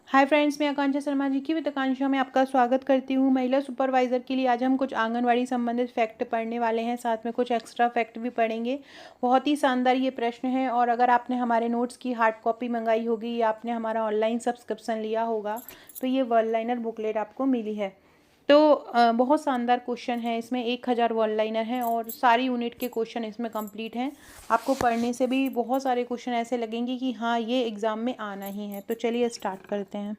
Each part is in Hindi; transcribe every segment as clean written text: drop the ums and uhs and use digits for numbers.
हाय फ्रेंड्स, मैं आकांक्षा शर्मा जी की विद आकांक्षा में आपका स्वागत करती हूँ। महिला सुपरवाइज़र के लिए आज हम कुछ आंगनवाड़ी संबंधित फैक्ट पढ़ने वाले हैं, साथ में कुछ एक्स्ट्रा फैक्ट भी पढ़ेंगे। बहुत ही शानदार ये प्रश्न है और अगर आपने हमारे नोट्स की हार्ड कॉपी मंगाई होगी या आपने हमारा ऑनलाइन सब्सक्रिप्शन लिया होगा तो ये वर्ड लाइनर बुकलेट आपको मिली है। तो बहुत शानदार क्वेश्चन है, इसमें 1000 वन लाइनर हैं और सारी यूनिट के क्वेश्चन इसमें कंप्लीट हैं। आपको पढ़ने से भी बहुत सारे क्वेश्चन ऐसे लगेंगे कि हाँ ये एग्ज़ाम में आना ही है। तो चलिए स्टार्ट करते हैं।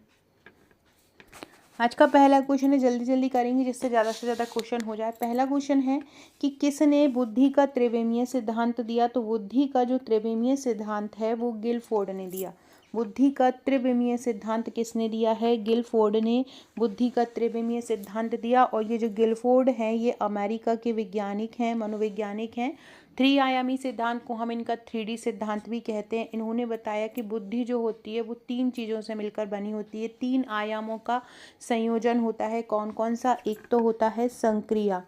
आज का पहला क्वेश्चन है, जल्दी जल्दी करेंगे जिससे ज़्यादा से ज़्यादा क्वेश्चन हो जाए। पहला क्वेश्चन है कि किसने बुद्धि का त्रिविमीय सिद्धांत दिया। तो बुद्धि का जो त्रिविमीय सिद्धांत है वो गिलफोर्ड ने दिया। बुद्धि का त्रिविमीय सिद्धांत किसने दिया है? गिलफोर्ड ने बुद्धि का त्रिविमीय सिद्धांत दिया। और ये जो गिलफोर्ड हैं ये अमेरिका के वैज्ञानिक हैं, मनोवैज्ञानिक हैं। 3 आयामी सिद्धांत को हम इनका 3D सिद्धांत भी कहते हैं। इन्होंने बताया कि बुद्धि जो होती है वो 3 चीज़ों से मिलकर बनी होती है, 3 आयामों का संयोजन होता है। कौन कौन सा? एक तो होता है संक्रिया,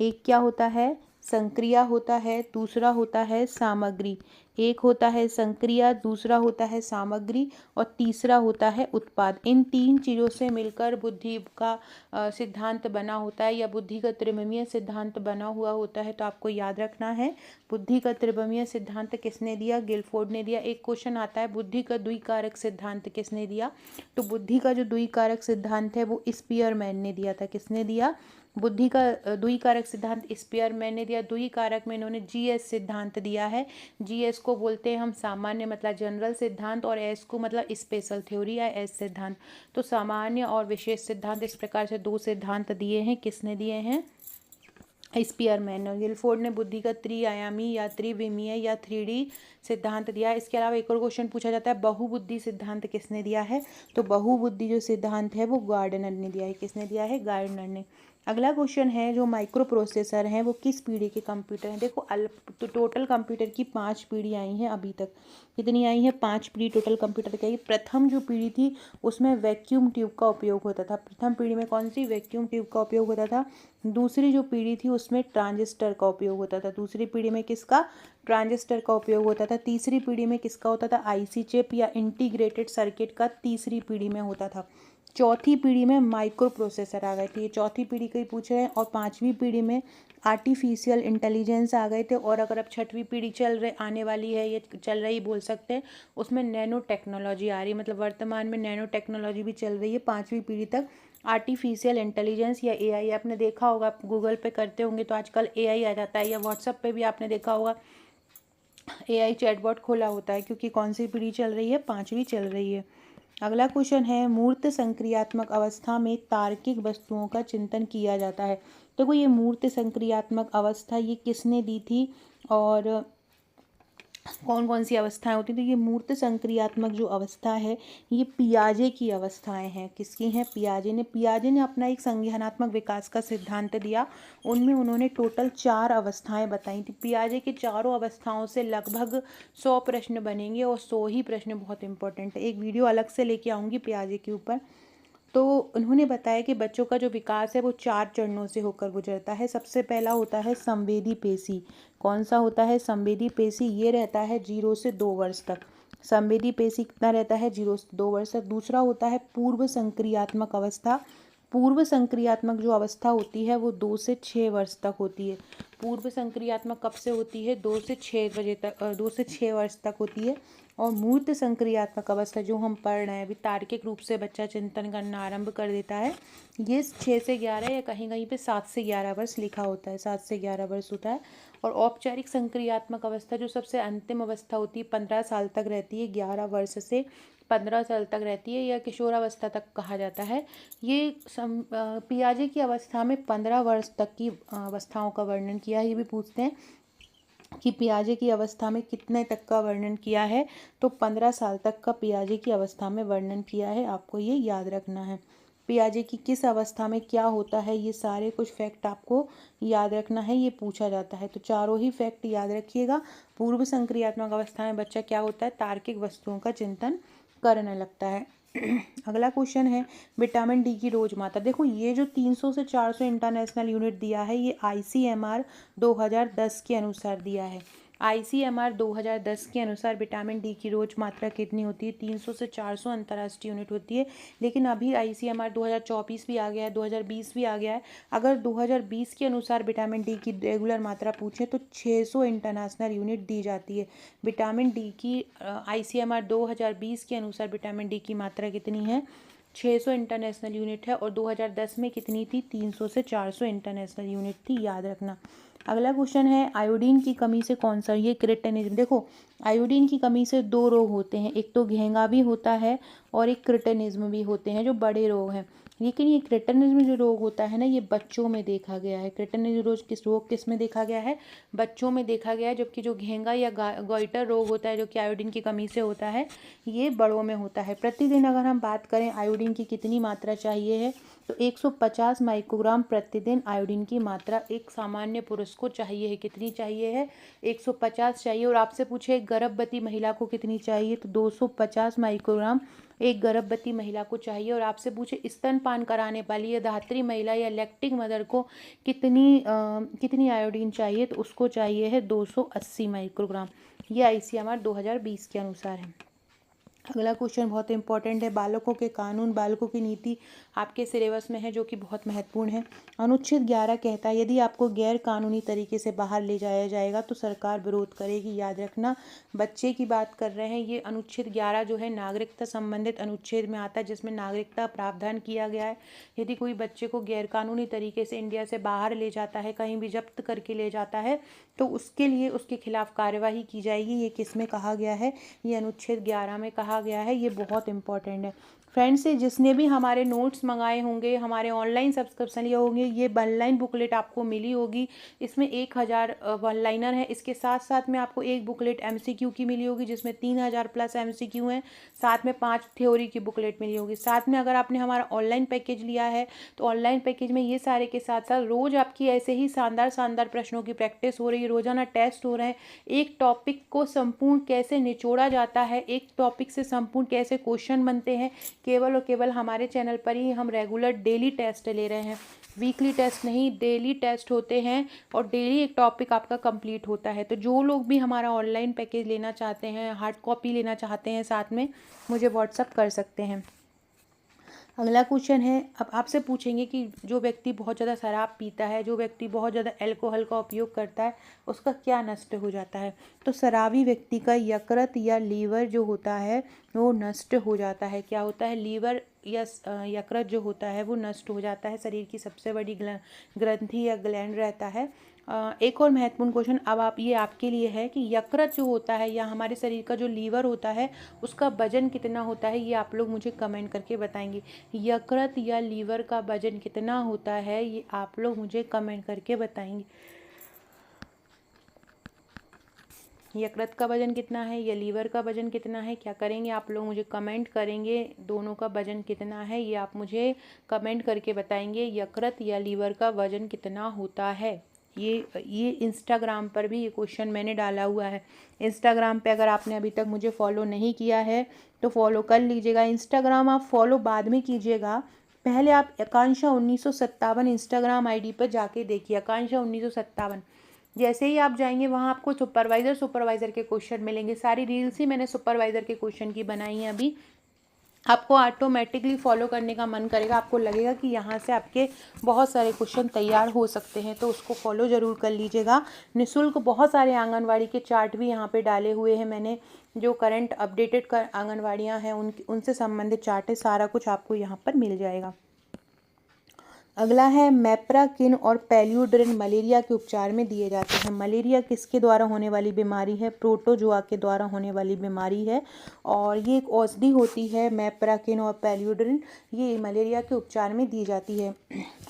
एक क्या होता है? संक्रिया होता है। दूसरा होता है सामग्री। एक होता है संक्रिया, दूसरा होता है सामग्री और तीसरा होता है उत्पाद। इन 3 चीज़ों से मिलकर बुद्धि का सिद्धांत बना होता है या बुद्धि का त्रिविमीय सिद्धांत बना हुआ होता है। तो आपको याद रखना है बुद्धि का त्रिविमीय सिद्धांत किसने दिया? गिलफोर्ड ने दिया। एक क्वेश्चन आता है बुद्धि का द्विकारक सिद्धांत किसने दिया? तो बुद्धि का जो द्विकारक सिद्धांत है वो स्पीयरमैन ने दिया था। किसने दिया? बुद्धि का द्विकारक सिद्धांत स्पीयरमैन ने दिया। द्विकारक में इन्होंने जीएस सिद्धांत दिया है। जीएस को बोलते हैं हम सामान्य मतलब जनरल सिद्धांत और एस को मतलब स्पेशल थ्योरी या एस सिद्धांत। तो सामान्य और विशेष सिद्धांत, इस प्रकार से 2 सिद्धांत दिए हैं। किसने दिए हैं? स्पीयरमैन ने। गिलफोर्ड ने बुद्धि का त्रिआयामी या त्रिविमीय या 3D सिद्धांत दिया। इसके अलावा एक और क्वेश्चन पूछा जाता है बहुबुद्धि सिद्धांत किसने दिया है? तो बहुबुद्धि जो सिद्धांत है वो गार्डनर ने दिया है। किसने दिया है? गार्डनर ने। अगला क्वेश्चन है जो माइक्रो प्रोसेसर हैं वो किस पीढ़ी के कंप्यूटर हैं? देखो तो टोटल कंप्यूटर की 5 पीढ़ी आई हैं अभी तक। कितनी आई हैं? 5 पीढ़ी टोटल कंप्यूटर की आई। प्रथम जो पीढ़ी थी उसमें वैक्यूम ट्यूब का उपयोग होता था। प्रथम पीढ़ी में कौन सी? वैक्यूम ट्यूब का उपयोग होता था। दूसरी जो पीढ़ी थी उसमें ट्रांजिस्टर का उपयोग होता था। दूसरी पीढ़ी में किसका? ट्रांजिस्टर का उपयोग होता था। तीसरी पीढ़ी में किसका होता था? आईसी चिप या इंटीग्रेटेड सर्किट का तीसरी पीढ़ी में होता था। चौथी पीढ़ी में माइक्रो प्रोसेसर आ गए थे। ये चौथी पीढ़ी का ही पूछ रहे हैं। और 5वीं पीढ़ी में आर्टिफिशियल इंटेलिजेंस आ गए थे। और अगर अब 6वीं पीढ़ी आने वाली है, ये चल रही बोल सकते हैं, उसमें नैनो टेक्नोलॉजी आ रही है। मतलब वर्तमान में नैनो टेक्नोलॉजी भी चल रही है 5वीं पीढ़ी तक। आर्टिफिशियल इंटेलिजेंस या एआई आपने देखा होगा, आप गूगल पे करते होंगे तो आजकल एआई आ जाता है, या व्हाट्सएप पे भी आपने देखा होगा एआई चैटबॉट खोला होता है। क्योंकि कौन सी पीढ़ी चल रही है? 5वीं चल रही है। अगला क्वेश्चन है मूर्त संक्रियात्मक अवस्था में तार्किक वस्तुओं का चिंतन किया जाता है। देखो ये मूर्त संक्रियात्मक अवस्था ये किसने दी थी और कौन कौन सी अवस्थाएं होती? तो ये मूर्त संक्रियात्मक जो अवस्था है ये पियाजे की अवस्थाएं हैं। किसकी हैं? पियाजे ने अपना एक संज्ञानात्मक विकास का सिद्धांत दिया। उनमें उन्होंने टोटल 4 अवस्थाएं बताई थी। पियाजे की चारों अवस्थाओं से लगभग 100 प्रश्न बनेंगे और 100 ही प्रश्न बहुत इंपॉर्टेंट है। एक वीडियो अलग से लेके आऊँगी पियाजे के ऊपर। तो उन्होंने बताया कि बच्चों का जो विकास है वो 4 चरणों से होकर गुजरता है। सबसे पहला होता है संवेदी पेशी। कौन सा होता है? संवेदी पेशी। ये रहता है 0 से 2 वर्ष तक। संवेदी पेशी कितना रहता है? 0 से 2 वर्ष तक। दूसरा होता है पूर्व संक्रियात्मक अवस्था। पूर्व संक्रियात्मक जो अवस्था होती है वो 2 से 6 वर्ष तक होती है। पूर्व संक्रियात्मक कब से होती है? 2 से 6 बजे तक, 2 से 6 वर्ष तक होती है। और मूर्त संक्रियात्मक अवस्था जो हम पढ़ रहे हैं अभी, तार्किक रूप से बच्चा चिंतन करना आरंभ कर देता है, ये 6 से 11 या कहीं कहीं पे 7 से 11 वर्ष लिखा होता है, 7 से 11 वर्ष होता है। और औपचारिक संक्रियात्मक अवस्था जो सबसे अंतिम अवस्था होती है 15 साल तक रहती है, 11 वर्ष से 15 साल तक रहती है, या किशोरावस्था तक कहा जाता है। ये पियाजे की अवस्था में 15 वर्ष तक की अवस्थाओं का वर्णन किया है। ये भी पूछते हैं कि पियाजे की अवस्था में कितने तक का वर्णन किया है? तो 15 साल तक का पियाजे की अवस्था में वर्णन किया है। आपको ये याद रखना है। पियाजे की किस अवस्था में क्या होता है, ये सारे कुछ फैक्ट आपको याद रखना है, ये पूछा जाता है। तो चारों ही फैक्ट याद रखिएगा। पूर्व संक्रियात्मक अवस्था में बच्चा क्या होता है? तार्किक वस्तुओं का चिंतन करने लगता है। अगला क्वेश्चन है विटामिन डी की रोज मात्रा। देखो ये जो 300 से 400 इंटरनेशनल यूनिट दिया है ये ICMR 2010 के अनुसार दिया है। ICMR 2010 के अनुसार विटामिन डी की रोज मात्रा कितनी होती है? 300 से 400 अंतर्राष्ट्रीय यूनिट होती है। लेकिन अभी ICMR 2024 भी आ गया है, 2020 भी आ गया है। अगर 2020 के अनुसार विटामिन डी की रेगुलर मात्रा पूछे तो 600 इंटरनेशनल यूनिट दी जाती है। विटामिन डी की ICMR 2020 के अनुसार विटामिन डी की मात्रा कितनी है? 600 इंटरनेशनल यूनिट है। और 2010 में कितनी थी? 300 से 400 इंटरनेशनल यूनिट थी, याद रखना। अगला क्वेश्चन है, आयोडीन की कमी से कौन सा, ये क्रिटेनिज्म। देखो, आयोडीन की कमी से 2 रोग होते हैं, एक तो घेंगा भी होता है और एक क्रिटेनिज्म भी होते हैं, जो बड़े रोग हैं। लेकिन ये क्रिटेनिज्म जो रोग होता है ना, ये बच्चों में देखा गया है। क्रिटेनिज्म रोग किस में देखा गया है? बच्चों में देखा गया है। जबकि जो घेंगा या गॉइटर रोग होता है, जो कि आयोडीन की कमी से होता है, ये बड़ों में होता है। प्रतिदिन अगर हम बात करें आयोडीन की कितनी मात्रा चाहिए है, तो 150 माइक्रोग्राम प्रतिदिन आयोडीन की मात्रा एक सामान्य पुरुष को चाहिए है। कितनी चाहिए है? 150 चाहिए। और आपसे पूछे एक गर्भवती महिला को कितनी चाहिए, तो 250 माइक्रोग्राम एक गर्भवती महिला को चाहिए। और आपसे पूछे स्तनपान कराने वाली या धात्री महिला या लैक्टिक मदर को कितनी आयोडीन चाहिए, तो उसको चाहिए है 280 माइक्रोग्राम। ये ICMR 2020 के अनुसार है। अगला क्वेश्चन बहुत इंपॉर्टेंट है, बालकों के कानून, बालकों की नीति आपके सिलेबस में है, जो कि बहुत महत्वपूर्ण है। अनुच्छेद 11 कहता है, यदि आपको गैर कानूनी तरीके से बाहर ले जाया जाएगा तो सरकार विरोध करेगी। याद रखना, बच्चे की बात कर रहे हैं। ये अनुच्छेद 11 जो है नागरिकता संबंधित अनुच्छेद में आता है, जिसमें नागरिकता प्रावधान किया गया है। यदि कोई बच्चे को गैर कानूनी तरीके से इंडिया से बाहर ले जाता है, कहीं भी जब्त करके ले जाता है, तो उसके लिए उसके खिलाफ कार्यवाही की जाएगी। ये किस में कहा गया है? ये अनुच्छेद 11 में कहा गया है। ये बहुत इंपॉर्टेंट है। फ्रेंड्स, जिसने भी हमारे नोट्स मंगाए होंगे, हमारे ऑनलाइन सब्सक्रिप्शन लिए होंगे, ये वन लाइन बुकलेट आपको मिली होगी। इसमें 1000 वन लाइनर है। इसके साथ साथ में आपको एक बुकलेट MCQ की मिली होगी, जिसमें 3000 प्लस MCQ हैं। साथ में 5 थ्योरी की बुकलेट मिली होगी। साथ में अगर आपने हमारा ऑनलाइन पैकेज लिया है, तो ऑनलाइन पैकेज में ये सारे के साथ साथ रोज़ आपकी ऐसे ही शानदार प्रश्नों की प्रैक्टिस हो रही है। रोजाना टेस्ट हो रहे हैं। एक टॉपिक को संपूर्ण कैसे निचोड़ा जाता है, एक टॉपिक से संपूर्ण कैसे क्वेश्चन बनते हैं, केवल और केवल हमारे चैनल पर ही हम रेगुलर डेली टेस्ट ले रहे हैं। वीकली टेस्ट नहीं, डेली टेस्ट होते हैं और डेली एक टॉपिक आपका कंप्लीट होता है। तो जो लोग भी हमारा ऑनलाइन पैकेज लेना चाहते हैं, हार्ड कॉपी लेना चाहते हैं, साथ में मुझे व्हाट्सअप कर सकते हैं। अगला क्वेश्चन है, अब आपसे पूछेंगे कि जो व्यक्ति बहुत ज़्यादा शराब पीता है, जो व्यक्ति बहुत ज़्यादा अल्कोहल का उपयोग करता है, उसका क्या नष्ट हो जाता है? तो शराबी व्यक्ति का यकृत या लीवर जो होता है वो नष्ट हो जाता है। क्या होता है? लीवर या यकृत जो होता है वो नष्ट हो जाता है। शरीर की सबसे बड़ी ग्रंथि या ग्लैंड रहता है। एक और महत्वपूर्ण क्वेश्चन अब ये आपके लिए है कि यकृत जो होता है या हमारे शरीर का जो लीवर होता है, उसका वजन कितना होता है, ये आप लोग मुझे कमेंट करके बताएंगे। यकृत या लीवर का वजन कितना होता है, ये आप लोग मुझे कमेंट करके बताएंगे। यकृत का वजन कितना है या लीवर का वजन कितना है, क्या करेंगे आप लोग मुझे कमेंट करेंगे। दोनों का वजन कितना है ये आप मुझे कमेंट करके बताएंगे। यकृत या लीवर का वजन कितना होता है। ये इंस्टाग्राम पर भी ये क्वेश्चन मैंने डाला हुआ है। इंस्टाग्राम पे अगर आपने अभी तक मुझे फॉलो नहीं किया है तो फॉलो कर लीजिएगा। इंस्टाग्राम आप फॉलो बाद में कीजिएगा, पहले आप आकांक्षा 1957 इंस्टाग्राम ID पर जाके देखिए। आकांक्षा 1957 जैसे ही आप जाएंगे वहाँ आपको सुपरवाइज़र के क्वेश्चन मिलेंगे। सारी रील्स ही मैंने सुपरवाइज़र के क्वेश्चन की बनाई हैं। अभी आपको ऑटोमेटिकली फॉलो करने का मन करेगा, आपको लगेगा कि यहाँ से आपके बहुत सारे क्वेश्चन तैयार हो सकते हैं, तो उसको फॉलो ज़रूर कर लीजिएगा। निःशुल्क बहुत सारे आंगनवाड़ी के चार्ट भी यहाँ पे डाले हुए हैं मैंने, जो करंट अपडेटेड आंगनवाड़ियाँ हैं उनसे संबंधित चार्ट है। सारा कुछ आपको यहाँ पर मिल जाएगा। अगला है, मेप्राकिन और पेल्यूड्रिन मलेरिया के उपचार में दिए जाते हैं। मलेरिया किसके द्वारा होने वाली बीमारी है? प्रोटोजोआ के द्वारा होने वाली बीमारी है और ये एक औषधि होती है मेप्राकिन और पेल्यूड्रिन, ये मलेरिया के उपचार में दी जाती है।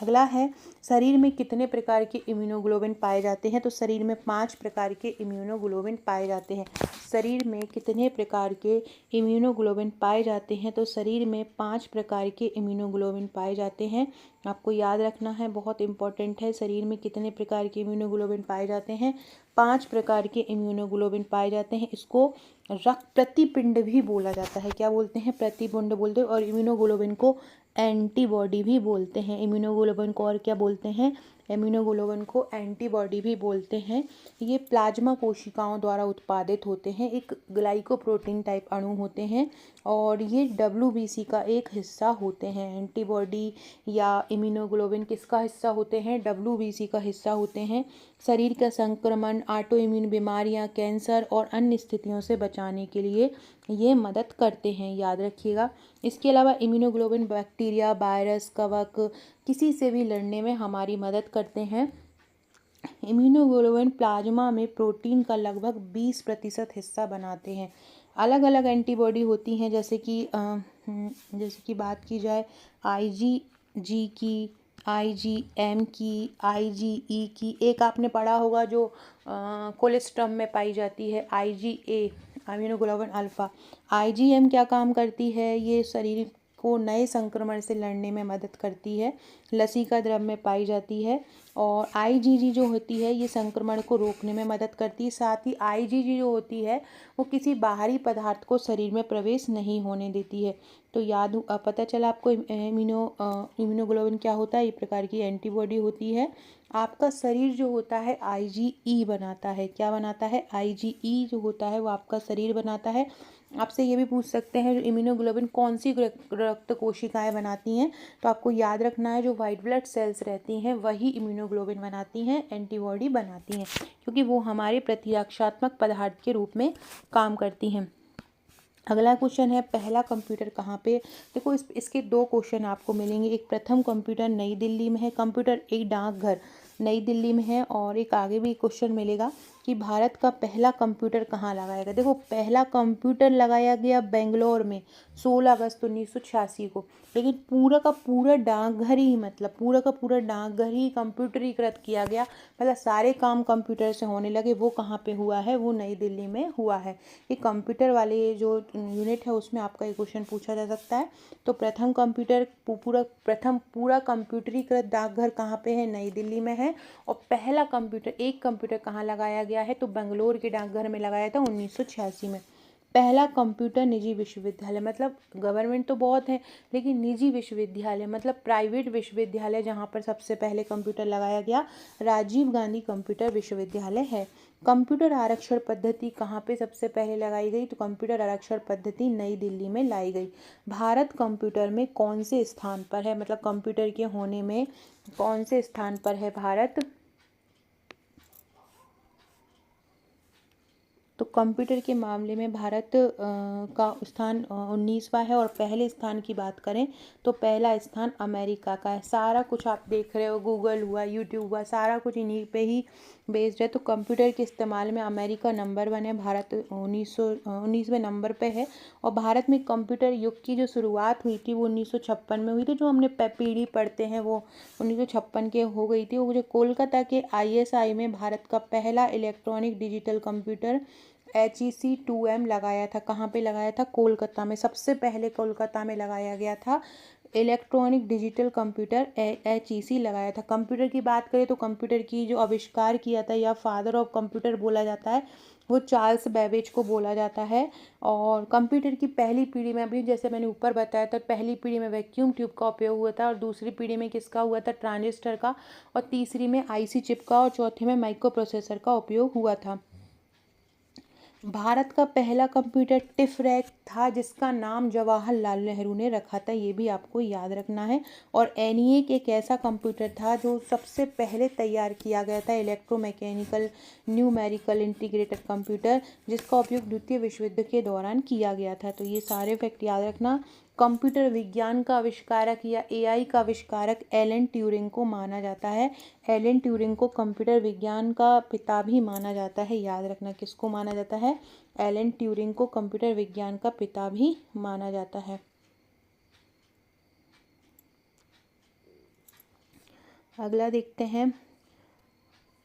अगला है, शरीर में कितने प्रकार के इम्यूनोग्लोबिन पाए जाते हैं? तो शरीर में 5 प्रकार के इम्यूनोग्लोबिन पाए जाते हैं। शरीर में कितने प्रकार के इम्यूनोग्लोबिन पाए जाते हैं? तो शरीर में 5 प्रकार के इम्यूनोग्लोबिन पाए जाते हैं। आपको याद रखना है, बहुत इंपॉर्टेंट है। शरीर में कितने प्रकार के इम्यूनोग्लोबिन पाए जाते हैं? 5 प्रकार के इम्यूनोग्लोबिन पाए जाते हैं। इसको रक्त प्रतिपिंड भी बोला जाता है। क्या बोलते हैं? प्रतिपिंड बोलते हैं। और इम्यूनोग्लोबिन को एंटीबॉडी भी बोलते हैं। इम्यूनोग्लोबिन को और क्या बोलते हैं? इम्यूनोग्लोबिन को एंटीबॉडी भी बोलते हैं। ये प्लाज्मा कोशिकाओं द्वारा उत्पादित होते हैं, एक ग्लाइकोप्रोटीन टाइप अणु होते हैं और ये WBC का एक हिस्सा होते हैं। एंटीबॉडी या इम्यूनोग्लोबिन किसका हिस्सा होते हैं? WBC का हिस्सा होते हैं। शरीर का संक्रमण, ऑटो इम्यून बीमारियां, कैंसर और अन्य स्थितियों से बचाने के लिए ये मदद करते हैं, याद रखिएगा। इसके अलावा इम्यूनोग्लोबिन बैक्टीरिया, वायरस, कवक किसी से भी लड़ने में हमारी मदद करते हैं। इम्यूनोग्लोबिन प्लाज्मा में प्रोटीन का लगभग 20% हिस्सा बनाते हैं। अलग अलग एंटीबॉडी होती हैं, जैसे कि बात की जाए IgG की, IgM की, IgE की। एक आपने पढ़ा होगा जो कोलेस्ट्रम में पाई जाती है, IgA, इम्यूनोग्लोबिन अल्फा। IgM क्या काम करती है? ये शरीर को नए संक्रमण से लड़ने में मदद करती है, लसिका द्रव में पाई जाती है। और IgG जो होती है ये संक्रमण को रोकने में मदद करती है। साथ ही IgG जो होती है वो किसी बाहरी पदार्थ को शरीर में प्रवेश नहीं होने देती है। तो पता चला आपको इम्यूनोग्लोबिन क्या होता है? ये प्रकार की एंटीबॉडी होती है। आपका शरीर जो होता है IgE बनाता है। क्या बनाता है? IgE जो होता है वो आपका शरीर बनाता है। आपसे ये भी पूछ सकते हैं जो इम्यूनोग्लोबिन कौन सी रक्त कोशिकाएं बनाती हैं, तो आपको याद रखना है जो वाइट ब्लड सेल्स रहती हैं वही इम्यूनोग्लोबिन बनाती हैं, एंटीबॉडी बनाती हैं, क्योंकि वो हमारे प्रतिरक्षात्मक पदार्थ के रूप में काम करती हैं। अगला क्वेश्चन है, पहला कंप्यूटर कहाँ पे? देखो इसके 2 क्वेश्चन आपको मिलेंगे। एक प्रथम कंप्यूटर नई दिल्ली में है, कंप्यूटर एक डाकघर नई दिल्ली में है। और एक आगे भी क्वेश्चन मिलेगा कि भारत का पहला कंप्यूटर कहाँ लगाया गया। देखो पहला कंप्यूटर लगाया गया बेंगलोर में 16 अगस्त 1986 को, लेकिन पूरा का पूरा डाकघर ही, मतलब पूरा का पूरा डाकघर ही कंप्यूटरीकृत किया गया, मतलब सारे काम कंप्यूटर से होने लगे। वो कहाँ पे हुआ है? वो नई दिल्ली में हुआ है। ये कंप्यूटर वाले जो यूनिट है उसमें आपका ये क्वेश्चन पूछा जा सकता है। तो प्रथम पूरा कंप्यूटरीकृत डाकघर कहाँ पे है? नई दिल्ली में है। और पहला एक कंप्यूटर कहाँ लगाया गया है? तो बेंगलोर के डाकघर में लगाया था 1986 में। पहला कंप्यूटर निजी विश्वविद्यालय, मतलब गवर्नमेंट तो बहुत है लेकिन निजी विश्वविद्यालय मतलब प्राइवेट विश्वविद्यालय जहाँ पर सबसे पहले कंप्यूटर लगाया गया, राजीव गांधी कंप्यूटर विश्वविद्यालय है। कंप्यूटर आरक्षण पद्धति कहाँ पे सबसे पहले लगाई गई? तो कंप्यूटर आरक्षण पद्धति नई दिल्ली में लाई गई। भारत कंप्यूटर में कौन से स्थान पर है, मतलब कंप्यूटर के होने में कौन से स्थान पर है भारत? तो कंप्यूटर के मामले में भारत का स्थान 19वां है। और पहले स्थान की बात करें तो पहला स्थान अमेरिका का है। सारा कुछ आप देख रहे हो, गूगल हुआ, यूट्यूब हुआ, सारा कुछ इन्हीं पे ही बेस्ड है। तो कंप्यूटर के इस्तेमाल में अमेरिका नंबर 1 है, भारत 19वें नंबर पे है। और भारत में कंप्यूटर युग की जो शुरुआत हुई थी वो 1956 में हुई थी। जो हमने पीढ़ी पढ़ते हैं वो 1956 के हो गई थी। वो जो कोलकाता के ISI में भारत का पहला इलेक्ट्रॉनिक डिजिटल कंप्यूटर HEC2M लगाया था। कहाँ पे लगाया था? कोलकाता में। सबसे पहले कोलकाता में लगाया गया था इलेक्ट्रॉनिक डिजिटल कंप्यूटर HEC लगाया था। कंप्यूटर की बात करें तो कंप्यूटर की जो आविष्कार किया था या फादर ऑफ कंप्यूटर बोला जाता है वो चार्ल्स बेबेज को बोला जाता है। और कंप्यूटर की पहली पीढ़ी में अभी जैसे मैंने ऊपर बताया था, पहली पीढ़ी में वैक्यूम ट्यूब का उपयोग हुआ था, और दूसरी पीढ़ी में किसका हुआ था? ट्रांजिस्टर का, और तीसरी में IC चिप का, और चौथे में माइक्रो प्रोसेसर का उपयोग हुआ था। भारत का पहला कंप्यूटर टिफरैक था जिसका नाम जवाहरलाल नेहरू ने रखा था, ये भी आपको याद रखना है। और ENIAC एक ऐसा कंप्यूटर था जो सबसे पहले तैयार किया गया था, इलेक्ट्रोमैकेनिकल न्यूमेरिकल इंटीग्रेटेड कंप्यूटर, जिसका उपयोग द्वितीय विश्व युद्ध के दौरान किया गया था। तो ये सारे फैक्ट याद रखना। कंप्यूटर विज्ञान का आविष्कारक या AI का आविष्कारक एलन ट्यूरिंग को माना जाता है। एलन ट्यूरिंग को कंप्यूटर विज्ञान का पिता भी माना जाता है, याद रखना। किसको माना जाता है? एलन ट्यूरिंग को कंप्यूटर विज्ञान का पिता भी माना जाता है। अगला देखते हैं,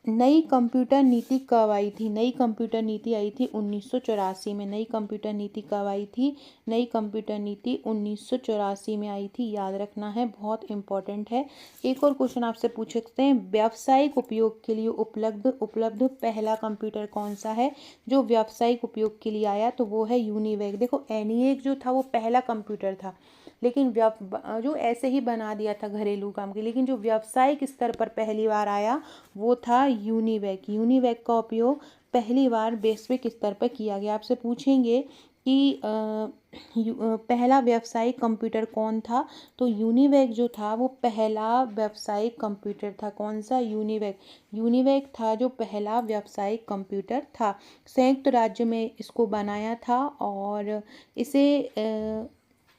नई कंप्यूटर नीति कब आई थी? नई कंप्यूटर नीति आई थी 1984 में। नई कंप्यूटर नीति कब आई थी? नई कंप्यूटर नीति 1984 में आई थी, याद रखना है, बहुत इंपॉर्टेंट है। एक और क्वेश्चन आपसे पूछ सकते हैं, व्यावसायिक उपयोग के लिए उपलब्ध पहला कंप्यूटर कौन सा है? जो व्यावसायिक उपयोग के लिए आया तो वो है यूनिवैक। देखो ENIAC जो था वो पहला कंप्यूटर था लेकिन जो ऐसे ही बना दिया था घरेलू काम के, लेकिन जो व्यावसायिक स्तर पर पहली बार आया वो था यूनिवैक। यूनिवैक का उपयोग पहली बार वैश्विक स्तर पर किया गया। आपसे पूछेंगे कि पहला व्यावसायिक कंप्यूटर कौन था, तो यूनिवैक जो था वो पहला व्यावसायिक कंप्यूटर था। कौन सा? यूनिवैक। यूनिवैक था जो पहला व्यावसायिक कंप्यूटर था। संयुक्त राज्य में इसको बनाया था और इसे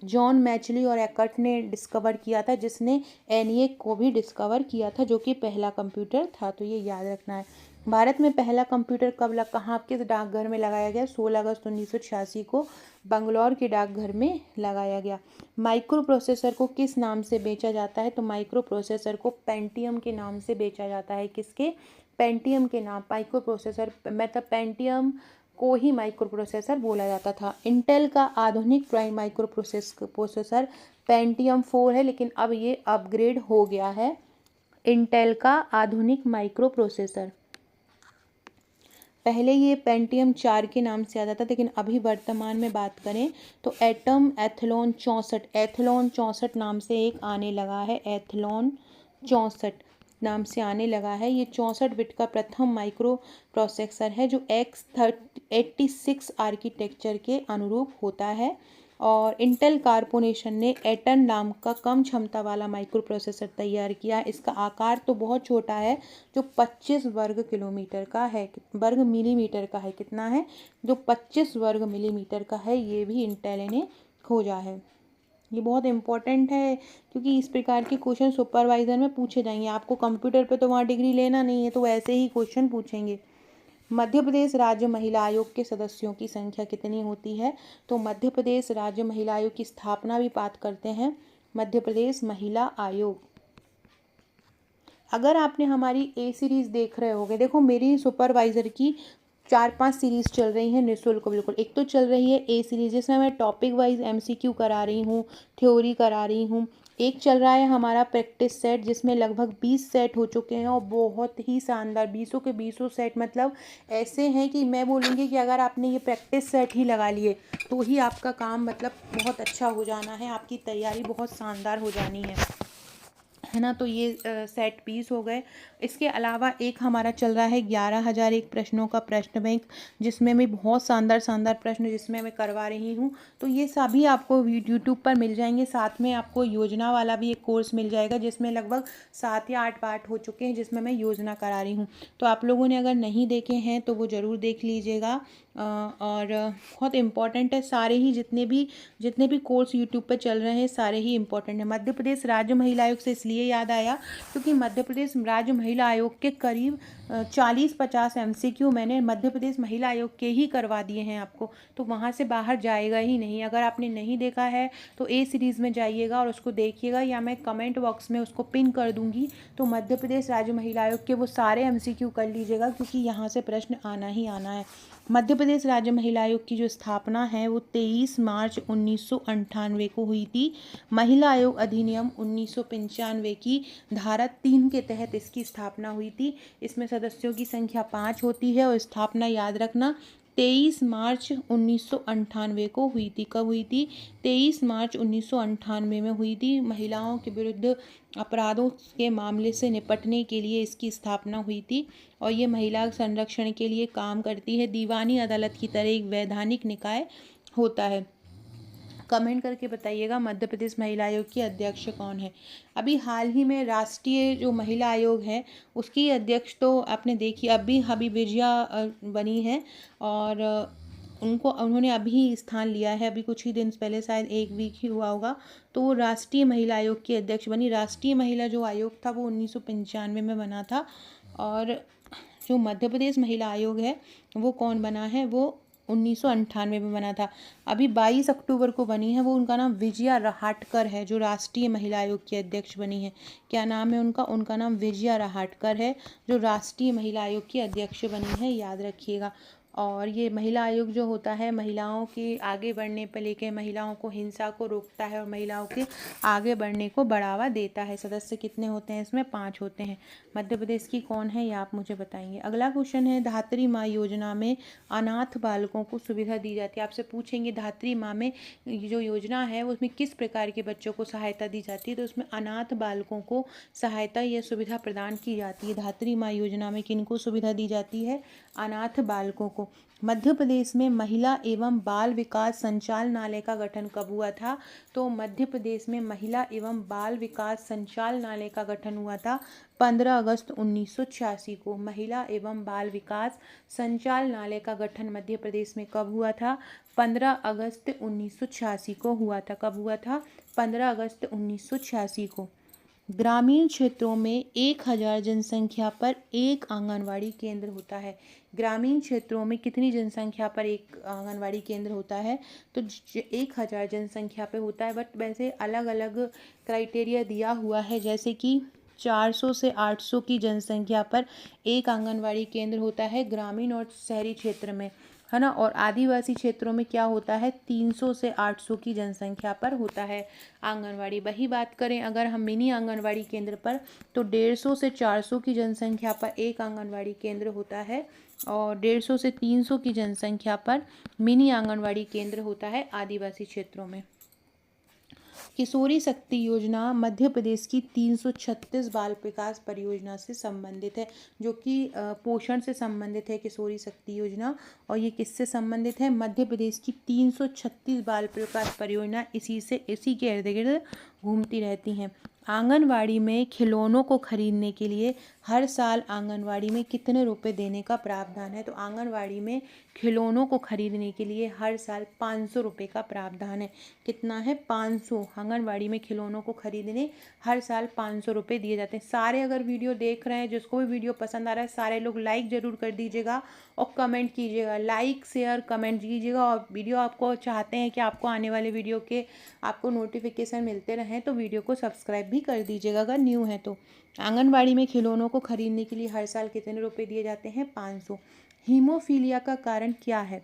जॉन मैचली और एकर्ट ने डिस्कवर किया था, जिसने एनिएक को भी डिस्कवर किया था, जो कि पहला कंप्यूटर था। तो ये याद रखना है। भारत में पहला कंप्यूटर कहाँ किस डाकघर में लगाया गया? 16 अगस्त 1986 को बंगलौर के डाकघर में लगाया गया। माइक्रो प्रोसेसर को किस नाम से बेचा जाता है? तो माइक्रो प्रोसेसर को पेंटियम के नाम से बेचा जाता है। किसके? पेंटियम के नाम। माइक्रो प्रोसेसर मतलब पेंटियम को ही माइक्रो प्रोसेसर बोला जाता था। इंटेल का आधुनिक प्राइम माइक्रो प्रोसेसर पेंटियम 4 है, लेकिन अब ये अपग्रेड हो गया है। इंटेल का आधुनिक माइक्रो प्रोसेसर, पहले ये पेंटियम 4 के नाम से आता था, लेकिन अभी वर्तमान में बात करें तो एथलॉन 64 नाम से एक आने लगा है। एथलॉन 64 नाम से आने लगा है। ये 64 बिट का प्रथम माइक्रो प्रोसेसर है जो x86 आर्किटेक्चर के अनुरूप होता है। और इंटेल कारपोरेशन ने एटन नाम का कम क्षमता वाला माइक्रो प्रोसेसर तैयार किया। इसका आकार तो बहुत छोटा है, जो 25 वर्ग किलोमीटर का है, वर्ग मिलीमीटर का है। कितना है? जो 25 वर्ग मिलीमीटर का है। ये भी इंटेल ने खोजा है। ये बहुत इंपॉर्टेंट है क्योंकि इस प्रकार के क्वेश्चन सुपरवाइजर में पूछे जाएंगे। आपको कंप्यूटर पे तो वहाँ डिग्री लेना नहीं है, तो ऐसे ही क्वेश्चन पूछेंगे। मध्य प्रदेश राज्य महिला आयोग के सदस्यों की संख्या कितनी होती है? तो मध्य प्रदेश राज्य महिला आयोग की स्थापना भी बात करते हैं, मध्य प्रदेश महिला आयोग। अगर आपने हमारी ए सीरीज़ देख रहे होगे, देखो मेरी सुपरवाइज़र की 4-5 सीरीज़ चल रही हैं निःशुल्क बिल्कुल। एक तो चल रही है ए सीरीज़ जिसमें मैं टॉपिक वाइज एमसीक्यू करा रही हूँ, थ्योरी करा रही हूँ। एक चल रहा है हमारा प्रैक्टिस सेट जिसमें लगभग 20 सेट हो चुके हैं और बहुत ही शानदार 20 के 20 सेट मतलब ऐसे हैं कि मैं बोलूँगी कि अगर आपने ये प्रैक्टिस सेट ही लगा लिए तो ही आपका काम मतलब बहुत अच्छा हो जाना है, आपकी तैयारी बहुत शानदार हो जानी है ना। तो ये सेट 20 हो गए। इसके अलावा एक हमारा चल रहा है 11,001 प्रश्नों का प्रश्न बैंक, जिसमें भी बहुत शानदार प्रश्न जिसमें मैं करवा रही हूँ। तो ये सभी आपको यूट्यूब पर मिल जाएंगे। साथ में आपको योजना वाला भी एक कोर्स मिल जाएगा जिसमें लगभग 7 या 8 पार्ट हो चुके हैं, जिसमें मैं योजना करा रही हूँ। तो आप लोगों ने अगर नहीं देखे हैं तो वो ज़रूर देख लीजिएगा। और बहुत इम्पॉर्टेंट है। सारे ही जितने भी कोर्स यूट्यूब पर चल रहे हैं सारे ही इम्पॉर्टेंट है। मध्य प्रदेश राज्य महिला आयोग से इसलिए याद आया क्योंकि मध्य प्रदेश राज्य महिला आयोग के करीब 40-50 एमसीक्यू मैंने मध्य प्रदेश महिला आयोग के ही करवा दिए हैं आपको, तो वहाँ से बाहर जाएगा ही नहीं। अगर आपने नहीं देखा है तो ए सीरीज़ में जाइएगा और उसको देखिएगा, या मैं कमेंट बॉक्स में उसको पिन कर दूँगी। तो मध्य प्रदेश राज्य महिला आयोग के वो सारे एमसीक्यू कर लीजिएगा क्योंकि यहाँ से प्रश्न आना ही आना है। मध्य प्रदेश राज्य महिला आयोग की जो स्थापना है वो 23 मार्च 1998 को हुई थी। महिला आयोग अधिनियम 1995 की धारा 3 के तहत इसकी स्थापना हुई थी। इसमें सदस्यों की संख्या 5 होती है और स्थापना याद रखना 23 मार्च 1998 को हुई थी। कब हुई थी? 23 मार्च 1998 में हुई थी। महिलाओं के विरुद्ध अपराधों के मामले से निपटने के लिए इसकी स्थापना हुई थी और ये महिला संरक्षण के लिए काम करती है। दीवानी अदालत की तरह एक वैधानिक निकाय होता है। कमेंट करके बताइएगा मध्य प्रदेश महिला आयोग की अध्यक्ष कौन है। अभी हाल ही में राष्ट्रीय जो महिला आयोग है उसकी अध्यक्ष तो आपने देखी, अभी विजया बनी है और उन्होंने अभी स्थान लिया है, अभी कुछ ही दिन पहले, शायद 1 वीक ही हुआ होगा। तो वो राष्ट्रीय महिला आयोग की अध्यक्ष बनी। राष्ट्रीय महिला जो आयोग था वो 1995 में बना था और जो मध्य प्रदेश महिला आयोग है वो कौन बना है? वो 1998 में बना था। अभी 22 अक्टूबर को बनी है। वो उनका नाम विजया रहाटकर है जो राष्ट्रीय महिला आयोग की अध्यक्ष बनी है। क्या नाम है उनका? उनका नाम विजया रहाटकर है जो राष्ट्रीय महिला आयोग की अध्यक्ष बनी है, याद रखिएगा। और ये महिला आयोग जो होता है महिलाओं के आगे बढ़ने पर लेके महिलाओं को हिंसा को रोकता है और महिलाओं के आगे बढ़ने को बढ़ावा देता है। सदस्य कितने होते हैं इसमें? 5 होते हैं। मध्य प्रदेश की कौन है ये आप मुझे बताएंगे। अगला क्वेश्चन है, धात्री माँ योजना में अनाथ बालकों को सुविधा दी जाती है। आपसे पूछेंगे धात्री माँ में जो योजना है उसमें किस प्रकार के बच्चों को सहायता दी जाती है, तो उसमें अनाथ बालकों को सहायता या सुविधा प्रदान की जाती है। धात्री माँ योजना में किनको सुविधा दी जाती है? अनाथ बालकों को। मध्य प्रदेश में महिला एवं बाल विकास संचालनालय का गठन कब हुआ था? तो मध्य प्रदेश में महिला एवं बाल विकास संचालनालय का गठन हुआ था 15 अगस्त 1986 को। महिला एवं बाल विकास संचालनालय का गठन मध्य प्रदेश में कब हुआ था? 15 अगस्त 1986 को हुआ था। कब हुआ था? 15 अगस्त 1986 को। ग्रामीण क्षेत्रों में 1000 जनसंख्या पर एक आंगनवाड़ी केंद्र होता है। ग्रामीण क्षेत्रों में कितनी जनसंख्या पर एक आंगनवाड़ी केंद्र होता है? तो 1000 जनसंख्या पे होता है, बट वैसे अलग अलग क्राइटेरिया दिया हुआ है, जैसे कि 400 से 800 की जनसंख्या पर एक आंगनवाड़ी केंद्र होता है ग्रामीण और शहरी क्षेत्र में, है ना। और आदिवासी क्षेत्रों में क्या होता है? 300 से 800 की जनसंख्या पर होता है आंगनवाड़ी। वही बात करें अगर हम मिनी आंगनवाड़ी केंद्र पर, तो 150 से 400 की जनसंख्या पर एक आंगनवाड़ी केंद्र होता है और 150 से 300 की जनसंख्या पर मिनी आंगनवाड़ी केंद्र होता है आदिवासी क्षेत्रों में। किशोरी शक्ति योजना मध्य प्रदेश की 336 बाल विकास परियोजना से संबंधित है, जो कि पोषण से संबंधित है किशोरी शक्ति योजना। और ये किससे संबंधित है? मध्य प्रदेश की 336 बाल विकास परियोजना इसी के इर्द गिर्द घूमती रहती हैं। आंगनवाड़ी में खिलौनों को खरीदने के लिए हर साल आंगनवाड़ी में कितने रुपए देने का प्रावधान है? तो आंगनवाड़ी में खिलौनों को खरीदने के लिए हर साल 500 रुपये का प्रावधान है। कितना है? 500। आंगनवाड़ी में खिलौनों को खरीदने हर साल 500 रुपये दिए जाते हैं। सारे अगर वीडियो देख रहे हैं, जिसको भी वीडियो पसंद आ रहा है, सारे लोग लाइक ज़रूर कर दीजिएगा और कमेंट कीजिएगा। लाइक शेयर कमेंट कीजिएगा। और वीडियो आपको चाहते हैं कि आपको आने वाले वीडियो के आपको नोटिफिकेशन मिलते रहें, तो वीडियो को सब्सक्राइब भी कर दीजिएगा अगर न्यू है तो। आंगनवाड़ी में खिलौनों को खरीदने के लिए हर साल कितने रुपए दिए जाते हैं? 500। हीमोफीलिया का कारण क्या है?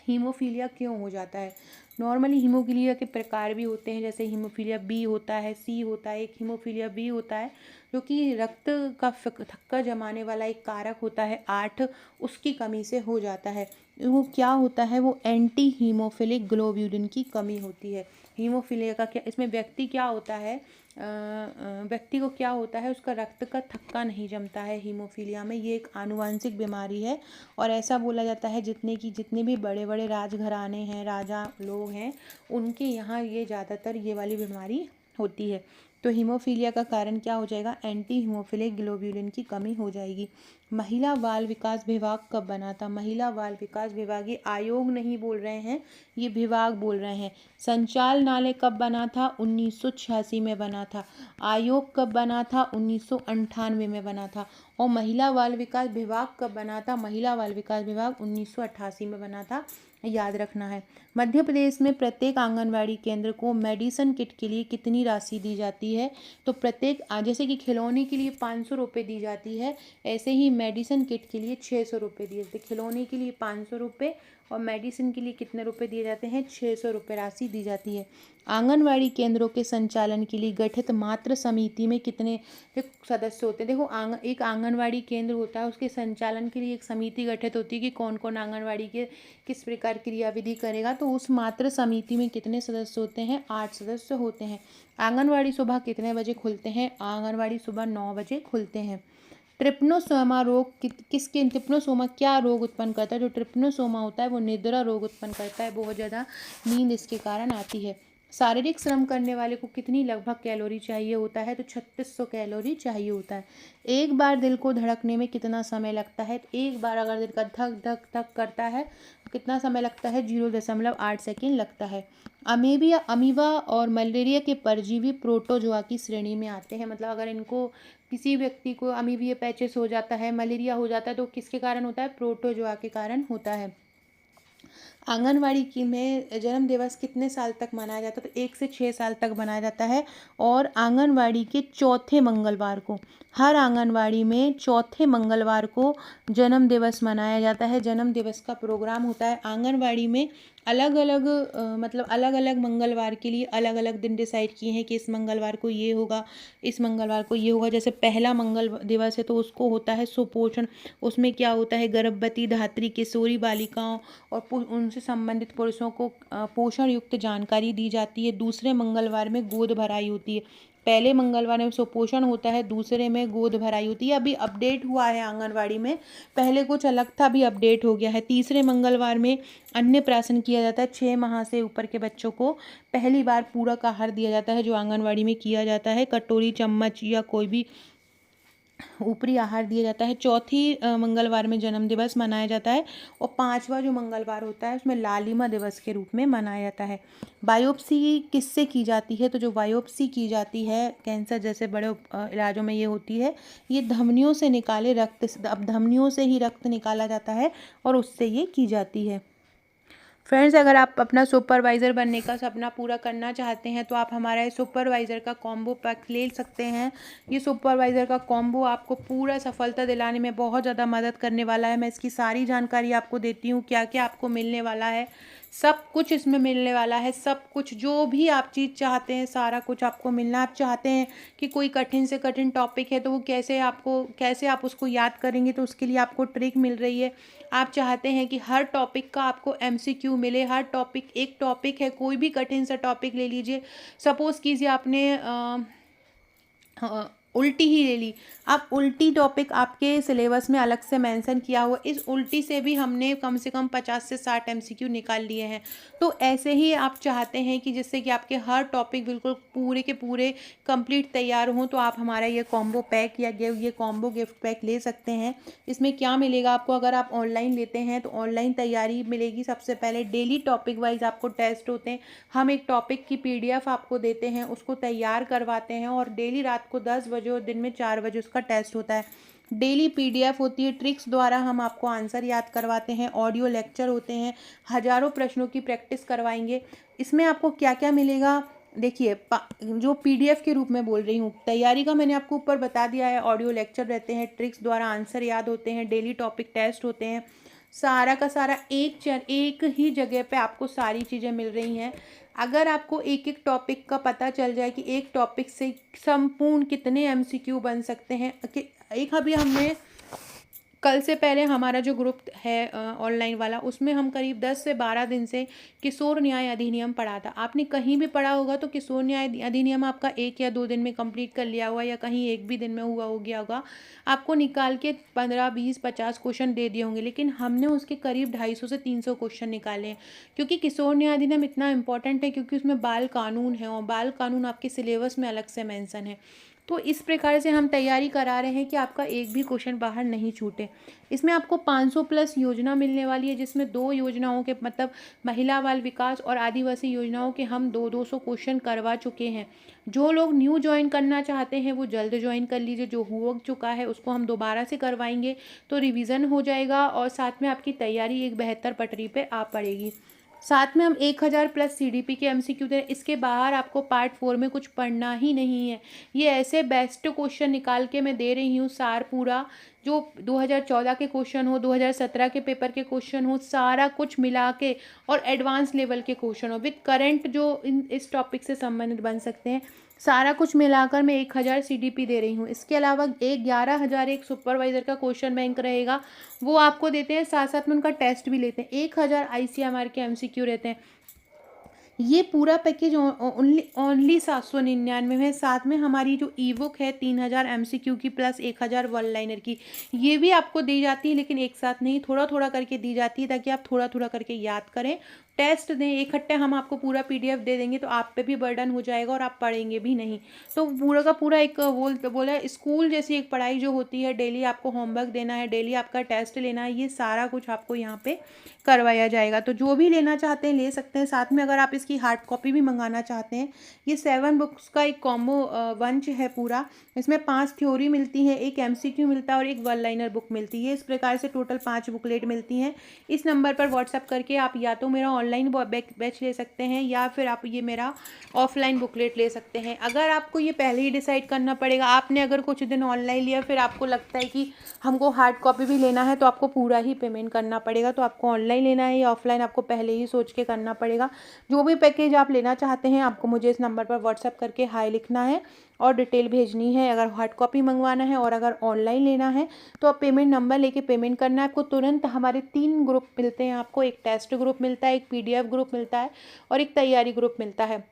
हीमोफीलिया क्यों हो जाता है? नॉर्मली हीमोफीलिया के प्रकार भी होते हैं, जैसे हीमोफीलिया बी होता है, सी होता है, एक हीमोफीलिया बी होता है जो कि रक्त का थक्का जमाने वाला एक कारक होता है 8, उसकी कमी से हो जाता है। वो क्या होता है? वो एंटी हीमोफिलिक ग्लोब्यूलिन की कमी होती है। हीमोफीलिया का क्या, इसमें व्यक्ति क्या होता है, व्यक्ति को क्या होता है, उसका रक्त का थक्का नहीं जमता है हीमोफीलिया में। ये एक आनुवंशिक बीमारी है और ऐसा बोला जाता है जितने भी बड़े बड़े राजघराने हैं, राजा लोग हैं, उनके यहाँ ये ज़्यादातर ये वाली बीमारी होती है। तो हीमोफीलिया का कारण क्या हो जाएगा? एंटी हीमोफिलिक ग्लोब्यूलिन की कमी हो जाएगी। महिला बाल विकास विभाग कब बना था? महिला बाल विकास विभाग, ये आयोग नहीं बोल रहे हैं, ये विभाग बोल रहे हैं। संचालनालय कब बना था? 1986 में बना था। आयोग कब बना था? 1998 में बना था। और महिला बाल विकास विभाग कब बना था? महिला बाल विकास विभाग 1988 में बना था, याद रखना है। मध्य प्रदेश में प्रत्येक आंगनवाड़ी केंद्र को मेडिसिन किट के लिए कितनी राशि दी जाती है? तो प्रत्येक, जैसे कि खिलौने के लिए 500 रुपये दी जाती है, ऐसे ही मेडिसिन किट के लिए 600 रुपये दिए जाते हैं। खिलौने के लिए 500 रुपये और मेडिसिन के लिए कितने रुपए दिए जाते हैं? 600 रुपये राशि दी जाती है। आंगनवाड़ी केंद्रों के संचालन के लिए गठित मातृ समिति में कितने सदस्य होते हैं? देखो, एक आंगनवाड़ी केंद्र होता है, उसके संचालन के लिए एक समिति गठित होती है कि कौन कौन आंगनवाड़ी के किस प्रकार क्रियाविधि करेगा। तो उस मातृ समिति में कितने सदस्य होते हैं? 8 सदस्य होते हैं। आंगनवाड़ी सुबह कितने बजे खुलते हैं? आंगनवाड़ी सुबह 9 बजे खुलते हैं। ट्रिप्नोसोमा रोग किसके, ट्रिप्नोसोमा क्या रोग उत्पन्न करता है? जो ट्रिप्नोसोमा होता है वो निद्रा रोग उत्पन्न करता है, बहुत ज़्यादा नींद इसके कारण आती है। शारीरिक श्रम करने वाले को कितनी लगभग कैलोरी चाहिए होता है? तो 3600 कैलोरी चाहिए होता है। एक बार दिल को धड़कने में कितना समय लगता है? तो एक बार अगर दिल का धक धक धक करता है तो कितना समय लगता है? 0.8 सेकेंड लगता है। अमीबा और मलेरिया के परजीवी प्रोटोजोआ की श्रेणी में आते हैं। मतलब अगर इनको किसी व्यक्ति को अमीबिया पैचेस हो जाता है, मलेरिया हो जाता है, तो किसके कारण होता है? प्रोटोजोआ के कारण होता है। आंगनवाड़ी की में जन्म दिवस कितने साल तक मनाया जाता है? तो 1 से 6 साल तक मनाया जाता है। और आंगनवाड़ी के चौथे मंगलवार को, हर आंगनवाड़ी में चौथे मंगलवार को जन्म दिवस मनाया जाता है। जन्म दिवस का प्रोग्राम होता है आंगनवाड़ी में। अलग अलग मतलब अलग अलग मंगलवार के लिए अलग अलग दिन डिसाइड किए हैं कि इस मंगलवार को ये होगा, इस मंगलवार को ये होगा। जैसे पहला मंगल दिवस है तो उसको होता है सुपोषण। उसमें क्या होता है, गर्भवती, धात्री, किशोरी बालिकाओं और उनसे संबंधित पुरुषों को पोषण युक्त जानकारी दी जाती है। दूसरे मंगलवार में गोद भराई होती है। पहले मंगलवार में सुपोषण होता है, दूसरे में गोद भराई होती है। अभी अपडेट हुआ है आंगनवाड़ी में, पहले कुछ अलग था, अभी अपडेट हो गया है। तीसरे मंगलवार में अन्नप्राशन किया जाता है। 6 माह से ऊपर के बच्चों को पहली बार पूरक आहार दिया जाता है, जो आंगनवाड़ी में किया जाता है। कटोरी, चम्मच या कोई भी ऊपरी आहार दिया जाता है। चौथी मंगलवार में जन्म दिवस मनाया जाता है। और 5वां जो मंगलवार होता है उसमें लालिमा दिवस के रूप में मनाया जाता है। बायोप्सी किससे की जाती है? तो जो बायोप्सी की जाती है कैंसर जैसे बड़े इलाजों में ये होती है, ये धमनियों से निकाले रक्त से, अब धमनियों से ही रक्त निकाला जाता है और उससे ये की जाती है। फ्रेंड्स, अगर आप अपना सुपरवाइज़र बनने का सपना पूरा करना चाहते हैं तो आप हमारा इस सुपरवाइज़र का कॉम्बो पैक ले सकते हैं। ये सुपरवाइज़र का कॉम्बो आपको पूरा सफलता दिलाने में बहुत ज़्यादा मदद करने वाला है। मैं इसकी सारी जानकारी आपको देती हूँ, क्या क्या आपको मिलने वाला है। सब कुछ इसमें मिलने वाला है, सब कुछ जो भी आप चीज़ चाहते हैं सारा कुछ आपको मिलना। आप चाहते हैं कि कोई कठिन से कठिन टॉपिक है तो वो कैसे आप उसको याद करेंगे, तो उसके लिए आपको ट्रिक मिल रही है। आप चाहते हैं कि हर टॉपिक का आपको एमसीक्यू मिले, हर टॉपिक, एक टॉपिक है कोई भी कठिन सा टॉपिक ले लीजिए, सपोज़ कीजिए आपने उल्टी ही ले ली, आप उल्टी टॉपिक आपके सिलेबस में अलग से मेंशन किया हुआ, इस उल्टी से भी हमने कम से कम 50 से 60 एमसीक्यू निकाल लिए हैं। तो ऐसे ही आप चाहते हैं कि जिससे कि आपके हर टॉपिक बिल्कुल पूरे के पूरे कंप्लीट तैयार हों, तो आप हमारा ये कॉम्बो पैक या ये कॉम्बो गिफ्ट पैक ले सकते हैं। इसमें क्या मिलेगा आपको, अगर आप ऑनलाइन लेते हैं तो ऑनलाइन तैयारी मिलेगी। सबसे पहले डेली टॉपिक वाइज आपको टेस्ट होते हैं। हम एक टॉपिक की PDF आपको देते हैं, उसको तैयार करवाते हैं और डेली रात को 10 बजे और दिन में 4 बजे उसका टेस्ट होता है। डेली PDF होती है, ट्रिक्स द्वारा हम आपको आंसर याद करवाते हैं, ऑडियो लेक्चर होते हैं, हज़ारों प्रश्नों की प्रैक्टिस करवाएंगे। इसमें आपको क्या क्या मिलेगा देखिए, जो PDF के रूप में बोल रही हूँ, तैयारी का मैंने आपको ऊपर बता दिया है। ऑडियो लेक्चर रहते हैं, ट्रिक्स द्वारा आंसर याद होते हैं, डेली टॉपिक टेस्ट होते हैं। सारा का सारा एक ही जगह पे आपको सारी चीज़ें मिल रही हैं। अगर आपको एक एक टॉपिक का पता चल जाए कि एक टॉपिक से संपूर्ण कितने MCQ बन सकते हैं, कि एक अभी हमने कल से पहले हमारा जो ग्रुप है ऑनलाइन वाला, उसमें हम करीब 10 से 12 दिन से किशोर न्याय अधिनियम पढ़ा था। आपने कहीं भी पढ़ा होगा तो किशोर न्याय अधिनियम आपका 1 या 2 दिन में कंप्लीट कर लिया होगा, या कहीं एक भी दिन में हो गया होगा। आपको निकाल के 15, 20, 50 क्वेश्चन दे दिए होंगे, लेकिन हमने उसके करीब 250 से 300 क्वेश्चन निकाले हैं। क्योंकि किशोर न्याय अधिनियम इतना इंपॉर्टेंट है, क्योंकि उसमें बाल कानून है और बाल कानून आपके सिलेबस में अलग से मेंशन है। तो इस प्रकार से हम तैयारी करा रहे हैं कि आपका एक भी क्वेश्चन बाहर नहीं छूटे। इसमें आपको 500 प्लस योजना मिलने वाली है, जिसमें 2 योजनाओं के मतलब महिला बाल विकास और आदिवासी योजनाओं के हम 200 क्वेश्चन करवा चुके हैं। जो लोग न्यू ज्वाइन करना चाहते हैं वो जल्द ज्वाइन कर लीजिए, जो हो चुका है उसको हम दोबारा से करवाएंगे तो रिवीजन हो जाएगा और साथ में आपकी तैयारी एक बेहतर पटरी पे आ पड़ेगी। साथ में हम 1000 प्लस CDP के MCQ दे रहे हैं। इसके बाहर आपको पार्ट 4 में कुछ पढ़ना ही नहीं है। ये ऐसे बेस्ट क्वेश्चन निकाल के मैं दे रही हूँ, सार पूरा, जो 2014 के क्वेश्चन हो, 2017 के पेपर के क्वेश्चन हो, सारा कुछ मिला के, और एडवांस लेवल के क्वेश्चन हो विद करंट जो इस टॉपिक से संबंधित बन सकते हैं, सारा कुछ मिलाकर मैं 1000 CDP दे रही हूँ। इसके अलावा 11,000 एक सुपरवाइज़र का क्वेश्चन बैंक रहेगा, वो आपको देते हैं, साथ साथ में उनका टेस्ट भी लेते हैं। 1000 ICMR के MCQ रहते हैं। ये पूरा पैकेज ओनली 799 है। साथ में हमारी जो ईबुक है 3000 MCQ की प्लस 1000 वन लाइनर की, ये भी आपको दी जाती है, लेकिन एक साथ नहीं, थोड़ा थोड़ा करके दी जाती है, ताकि आप थोड़ा थोड़ा करके याद करें टेस्ट दें इकट्ठे, हम आपको पूरा पीडीएफ दे देंगे तो आप पे भी बर्डन हो जाएगा और आप पढ़ेंगे भी नहीं। तो पूरा का पूरा एक बोला स्कूल जैसी एक पढ़ाई जो होती है, डेली आपको होमवर्क देना है, डेली आपका टेस्ट लेना है, ये सारा कुछ आपको यहाँ पे करवाया जाएगा। तो जो भी लेना चाहते हैं ले सकते हैं। साथ में अगर आप इसकी हार्ड कॉपी भी मंगाना चाहते हैं, ये 7 बुक्स का एक कॉम्बो वंच है पूरा। इसमें 5 थ्योरी मिलती है, एक एमसीक्यू मिलता है और एक वन लाइनर बुक मिलती है। इस प्रकार से टोटल 5 बुकलेट मिलती हैं। इस नंबर पर व्हाट्सअप करके आप या तो मेरा ऑनलाइन बैच ले सकते हैं या फिर आप ये मेरा ऑफलाइन बुकलेट ले सकते हैं। अगर आपको ये पहले ही डिसाइड करना पड़ेगा, आपने अगर कुछ दिन ऑनलाइन लिया फिर आपको लगता है कि हमको हार्ड कॉपी भी लेना है, तो आपको पूरा ही पेमेंट करना पड़ेगा। तो आपको ऑनलाइन लेना है या ऑफलाइन, आपको पहले ही सोच के करना पड़ेगा। जो भी पैकेज आप लेना चाहते हैं आपको मुझे इस नंबर पर व्हाट्सअप करके हाई लिखना है और डिटेल भेजनी है, अगर हार्ड कॉपी मंगवाना है। और अगर ऑनलाइन लेना है तो आप पेमेंट नंबर लेके पेमेंट करना है। आपको तुरंत हमारे 3 ग्रुप मिलते हैं, आपको एक टेस्ट ग्रुप मिलता है, एक पीडीएफ ग्रुप मिलता है और एक तैयारी ग्रुप मिलता है।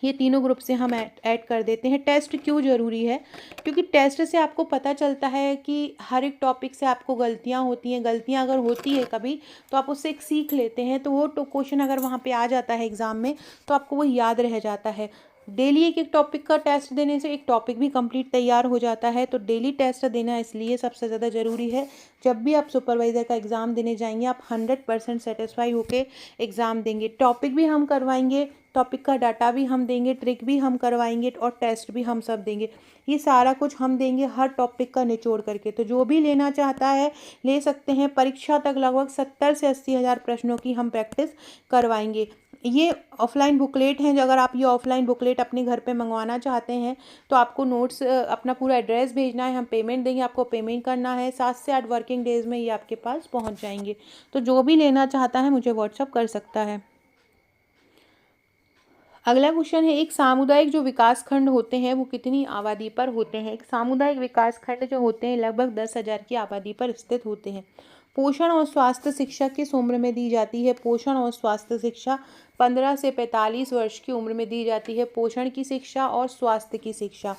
ये तीनों ग्रुप से हम ऐड कर देते हैं। टेस्ट क्यों ज़रूरी है? क्योंकि टेस्ट से आपको पता चलता है कि हर एक टॉपिक से आपको गलतियां होती हैं, गलतियां अगर होती है कभी तो आप उससे एक सीख लेते हैं, तो वो क्वेश्चन अगर वहाँ पे आ जाता है एग्ज़ाम में तो आपको वो याद रह जाता है। डेली एक एक टॉपिक का टेस्ट देने से एक टॉपिक भी कंप्लीट तैयार हो जाता है। तो डेली टेस्ट देना इसलिए सबसे ज़्यादा ज़रूरी है। जब भी आप सुपरवाइज़र का एग्ज़ाम देने जाएंगे आप 100% सेटिस्फाई होकर एग्ज़ाम देंगे। टॉपिक भी हम करवाएंगे, टॉपिक का डाटा भी हम देंगे, ट्रिक भी हम करवाएंगे और टेस्ट भी हम सब देंगे। ये सारा कुछ हम देंगे हर टॉपिक का निचोड़ करके। तो जो भी लेना चाहता है ले सकते हैं। परीक्षा तक लगभग 70 से 80 हज़ार प्रश्नों की हम प्रैक्टिस करवाएंगे। ये ऑफलाइन बुकलेट हैं। जो अगर आप ये ऑफलाइन बुकलेट अपने घर पे मंगवाना चाहते हैं तो आपको नोट्स अपना पूरा एड्रेस भेजना है, हम पेमेंट देंगे, आपको पेमेंट करना है। 7 से 8 वर्किंग डेज़ में ये आपके पास पहुंच जाएंगे। तो जो भी लेना चाहता है मुझे व्हाट्सअप कर सकता है। अगला क्वेश्चन है, एक सामुदायिक जो विकास खंड होते हैं वो कितनी आबादी पर होते हैं? एक सामुदायिक विकास खंड जो होते हैं लगभग 10,000 की आबादी पर स्थित होते हैं। पोषण और स्वास्थ्य शिक्षा किस उम्र में दी जाती है? पोषण और स्वास्थ्य शिक्षा 15 से 45 वर्ष की उम्र में दी जाती है। पोषण की शिक्षा और स्वास्थ्य की शिक्षा।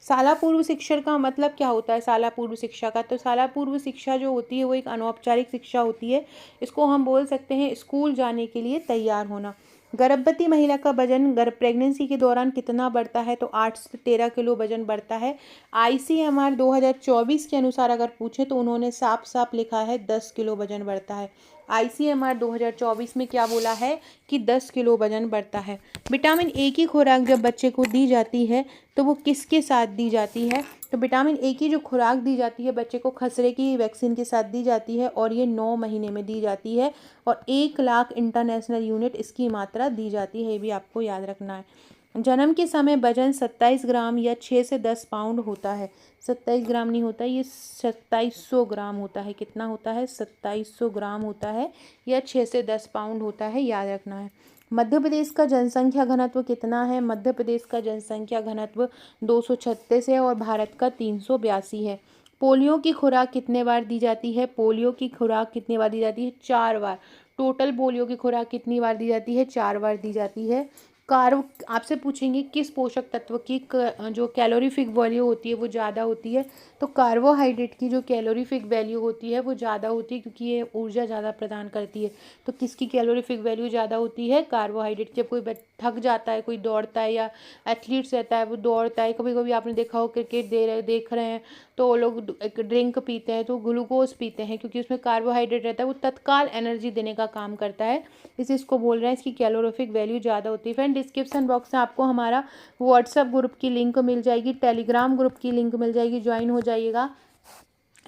शाला पूर्व शिक्षा का मतलब क्या होता है? शाला पूर्व शिक्षा का, तो शाला पूर्व शिक्षा जो होती है वो एक अनौपचारिक शिक्षा होती है। इसको हम बोल सकते हैं स्कूल जाने के लिए तैयार होना। गर्भवती महिला का वजन प्रेगनेंसी के दौरान कितना बढ़ता है? तो 8 से 13 किलो वजन बढ़ता है। ICMR 2024 के अनुसार अगर पूछे तो उन्होंने साफ साफ लिखा है 10 किलो वजन बढ़ता है। ICMR 2024 में क्या बोला है कि 10 किलो वजन बढ़ता है। विटामिन ए की खुराक जब बच्चे को दी जाती है तो वो किसके साथ दी जाती है? तो विटामिन ए की जो खुराक दी जाती है बच्चे को खसरे की वैक्सीन के साथ दी जाती है और ये 9 महीने में दी जाती है और 1 लाख इंटरनेशनल यूनिट इसकी मात्रा दी जाती है। ये भी आपको याद रखना है। जन्म के समय वजन 27 ग्राम या 6 से 10 पाउंड होता है। 27 ग्राम नहीं होता, ये 2700 ग्राम होता है। कितना होता है? 2700 ग्राम होता है या 6 से 10 पाउंड होता है, याद रखना है। मध्य प्रदेश का जनसंख्या घनत्व कितना है? मध्य प्रदेश का जनसंख्या घनत्व 236 है और भारत का 382 है। पोलियो की खुराक कितने बार दी जाती है? पोलियो की खुराक कितनी बार दी जाती है? 4 बार। टोटल पोलियो की खुराक कितनी बार दी जाती है? 4 बार दी जाती है। कार्ब आपसे पूछेंगे किस पोषक तत्व की जो कैलोरीफिक वैल्यू होती है वो ज़्यादा होती है? तो कार्बोहाइड्रेट की जो कैलोरीफिक वैल्यू होती है वो ज़्यादा होती है क्योंकि ये ऊर्जा ज़्यादा प्रदान करती है। तो किसकी कैलोरीफिक वैल्यू ज़्यादा होती है? कार्बोहाइड्रेट। जब कोई थक जाता है, कोई दौड़ता है या एथलीट्स रहता है वो दौड़ता है, कभी कभी आपने देखा हो क्रिकेट देख रहे हैं तो वो लोग एक ड्रिंक पीते हैं तो ग्लूकोज पीते हैं क्योंकि उसमें कार्बोहाइड्रेट रहता है, वो तत्काल एनर्जी देने का काम करता है, इसे इसको बोल रहे हैं इसकी कैलोरीफिक वैल्यू ज़्यादा होती है। फ्रेंड डिस्क्रिप्शन बॉक्स में आपको हमारा व्हाट्सएप ग्रुप की लिंक मिल जाएगी, टेलीग्राम ग्रुप की लिंक मिल जाएगी, ज्वाइन हो जाइएगा।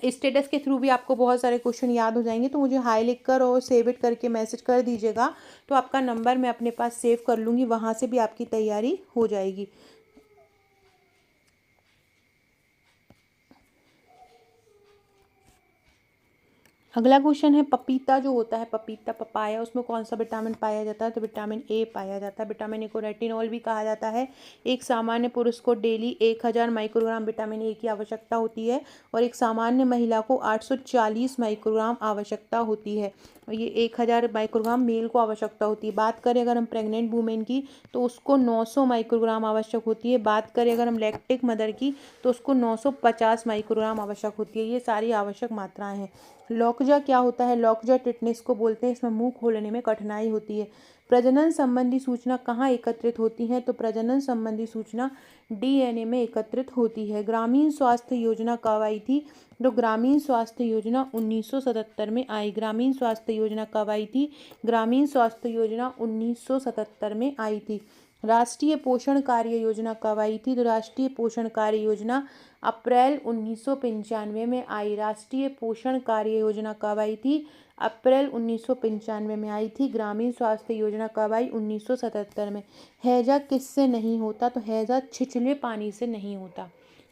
स्टेटस के थ्रू भी आपको बहुत सारे क्वेश्चन याद हो जाएंगे, तो मुझे हाई लिख कर और सेव इट करके मैसेज कर दीजिएगा, तो आपका नंबर मैं अपने पास सेव कर लूँगी, वहाँ से भी आपकी तैयारी हो जाएगी। अगला क्वेश्चन है, पपीता जो होता है, पपीता पपाया, उसमें कौन सा विटामिन पाया जाता है? तो विटामिन ए पाया जाता है। विटामिन ए को रेटिनॉल भी कहा जाता है। एक सामान्य पुरुष को डेली 1000 माइक्रोग्राम विटामिन ए की आवश्यकता होती है और एक सामान्य महिला को 840 माइक्रोग्राम आवश्यकता होती है। ये 1000 माइक्रोग्राम मेल को आवश्यकता होती है। बात करें अगर हम प्रेग्नेंट वुमेन की तो उसको 900 माइक्रोग्राम आवश्यक होती है। बात करें अगर हम लैक्टिक मदर की तो उसको 950 माइक्रोग्राम आवश्यक होती है। ये सारी आवश्यक मात्राएं हैं। लॉकजा क्या होता है? लॉकजा टिटनेस को बोलते हैं। इसमें मुंह खोलने में कठिनाई होती है। प्रजनन संबंधी सूचना कहाँ एकत्रित होती है? तो प्रजनन संबंधी सूचना डीएनए में एकत्रित होती है। ग्रामीण स्वास्थ्य योजना कब आई थी? तो ग्रामीण स्वास्थ्य योजना 1977 में आई। ग्रामीण स्वास्थ्य योजना कब आई थी? ग्रामीण स्वास्थ्य योजना 1977 में आई थी। राष्ट्रीय पोषण कार्य योजना कब आई थी? तो राष्ट्रीय पोषण कार्य योजना अप्रैल 1995 में आई। राष्ट्रीय पोषण कार्य योजना कब आई थी? अप्रैल 1995 में आई थी। ग्रामीण स्वास्थ्य योजना कब आई? 1977 में। हैजा किससे नहीं होता? तो हैजा छिछले पानी से नहीं होता।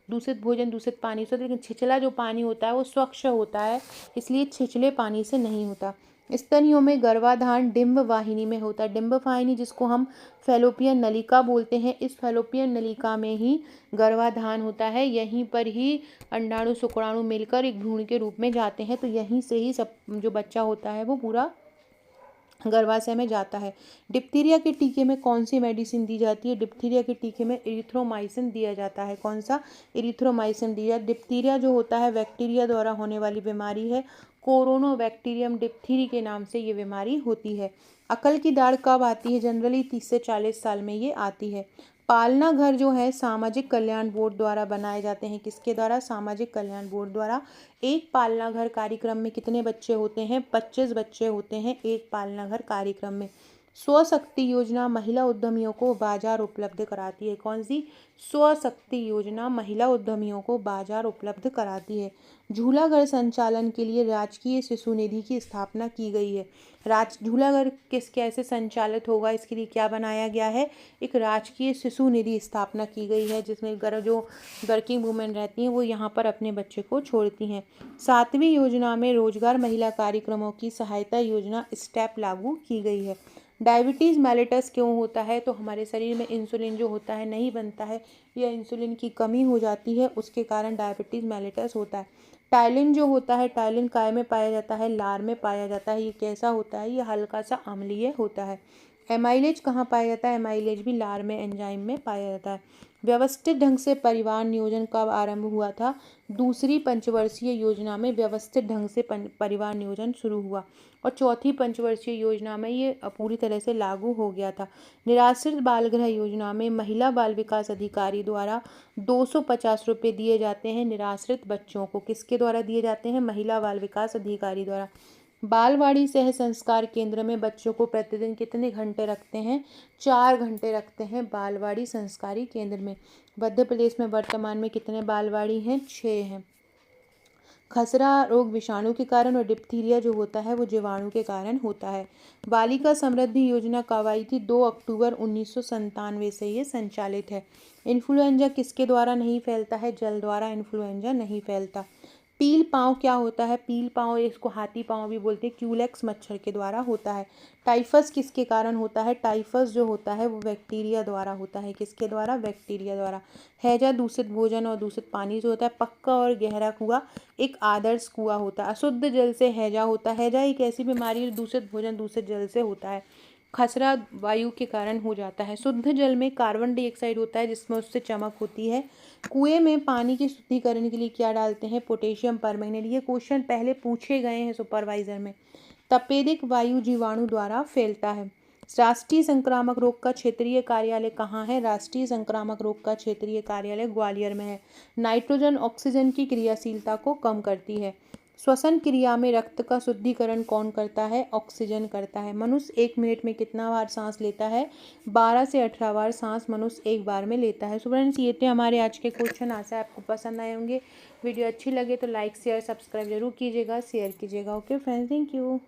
दूषित भोजन दूषित पानी से, लेकिन छिछला जो पानी होता है वो स्वच्छ होता है, इसलिए छिछले पानी से नहीं होता। स्तनियों में गर्भाधान डिंब वाहिनी में होता है। डिंब वाहिनी जिसको हम फैलोपियन नलिका बोलते हैं, इस फैलोपियन नलिका में ही गर्भाधान होता है। यहीं पर ही अंडाणु शुक्राणु मिलकर एक भ्रूण के रूप में जाते हैं, तो यहीं से ही सब जो बच्चा होता है वो पूरा गर्भाशय में जाता है। डिप्थीरिया के टीके में कौन सी मेडिसिन दी जाती है? डिप्थीरिया के टीके में इरिथ्रोमाइसिन दिया जाता है। कौन सा? इरिथ्रोमाइसिन दिया। डिप्थीरिया जो होता है बैक्टीरिया द्वारा होने वाली बीमारी है। कोरोनाबैक्टीरियम डिप्थीरी के नाम से ये बीमारी होती है। अकल की दाढ़ कब आती है? जनरली 30 से 40 साल में ये आती है। पालना घर जो है सामाजिक कल्याण बोर्ड द्वारा बनाए जाते हैं। किसके द्वारा? सामाजिक कल्याण बोर्ड द्वारा। एक पालना घर कार्यक्रम में कितने बच्चे होते हैं? 25 बच्चे होते हैं एक पालना घर कार्यक्रम में। स्वशक्ति योजना महिला उद्यमियों को बाजार उपलब्ध कराती है। कौन सी? स्वशक्ति योजना महिला उद्यमियों को बाजार उपलब्ध कराती है। झूला घर संचालन के लिए राजकीय शिशु निधि की स्थापना की गई है। झूला घर कैसे संचालित होगा, इसके लिए क्या बनाया गया है? एक राजकीय शिशु निधि स्थापना की गई है, जिसमें जो वर्किंग वुमेन रहती हैं वो यहाँ पर अपने बच्चे को छोड़ती हैं। 7वीं योजना में रोजगार महिला कार्यक्रमों की सहायता योजना स्टेप लागू की गई है। डायबिटीज़ मेलिटस क्यों होता है? तो हमारे शरीर में इंसुलिन जो होता है नहीं बनता है, या इंसुलिन की कमी हो जाती है, उसके कारण डायबिटीज़ मेलिटस होता है। टाइलिन जो होता है, टाइलिन काय में पाया जाता है? लार में पाया जाता है। ये कैसा होता है? ये हल्का सा अम्लीय होता है। एमाइलेज कहाँ पाया जाता है? एमाइलेज भी लार में एंजाइम में पाया जाता है। व्यवस्थित ढंग से परिवार नियोजन कब आरंभ हुआ था? दूसरी पंचवर्षीय योजना में व्यवस्थित ढंग से परिवार नियोजन शुरू हुआ, और चौथी पंचवर्षीय योजना में ये पूरी तरह से लागू हो गया था। निराश्रित बाल गृह योजना में महिला बाल विकास अधिकारी द्वारा 250 रुपये दिए जाते हैं निराश्रित बच्चों को। किसके द्वारा दिए जाते हैं? महिला बाल विकास अधिकारी द्वारा। बालवाड़ी सह संस्कार केंद्र में बच्चों को प्रतिदिन कितने घंटे रखते हैं? 4 घंटे रखते हैं बालवाड़ी संस्कारी केंद्र में। मध्य प्रदेश में वर्तमान में कितने बालवाड़ी हैं? 6 हैं। खसरा रोग विषाणु के कारण और डिप्थीरिया जो होता है वो जीवाणु के कारण होता है। बालिका समृद्धि योजना कब आई थी? 2 अक्टूबर 1997 से ये संचालित है। इन्फ्लुएंजा किसके द्वारा नहीं फैलता है? जल द्वारा इन्फ्लुएंजा नहीं फैलता। पील पाँव क्या होता है? पील पाँव, इसको हाथी पाँव भी बोलते हैं, क्यूलेक्स मच्छर के द्वारा होता है। टाइफस किसके कारण होता है? टाइफस जो होता है वो बैक्टीरिया द्वारा होता है। किसके द्वारा? बैक्टीरिया द्वारा। हैजा दूषित भोजन और दूषित पानी जो होता है। पक्का और गहरा कुआं एक आदर्श कुआं होता है। अशुद्ध जल से हैजा होता है। हैजा एक ऐसी बीमारी दूषित भोजन दूषित जल से होता है। खसरा वायु के कारण हो जाता है। शुद्ध जल में कार्बन डाइऑक्साइड होता है, जिसमें उससे चमक होती है। कुएं में पानी की शुद्धिकरण के लिए क्या डालते हैं? Potassium permanganate. ये क्वेश्चन पहले पूछे गए हैं सुपरवाइजर में। तपेदिक वायु जीवाणु द्वारा फैलता है। राष्ट्रीय संक्रामक रोग का क्षेत्रीय कार्यालय कहाँ है? राष्ट्रीय संक्रामक रोग का क्षेत्रीय कार्यालय ग्वालियर में है। नाइट्रोजन ऑक्सीजन की क्रियाशीलता को कम करती है। श्वसन क्रिया में रक्त का शुद्धिकरण कौन करता है? ऑक्सीजन करता है। मनुष्य 1 मिनट में कितना बार सांस लेता है? 12 से 18 बार सांस मनुष्य एक बार में लेता है। सो फ्रेंड्स, ये थे हमारे आज के क्वेश्चन। आशा है आपको पसंद आए होंगे। वीडियो अच्छी लगे तो लाइक शेयर सब्सक्राइब जरूर कीजिएगा, शेयर कीजिएगा। Okay friends, thank you.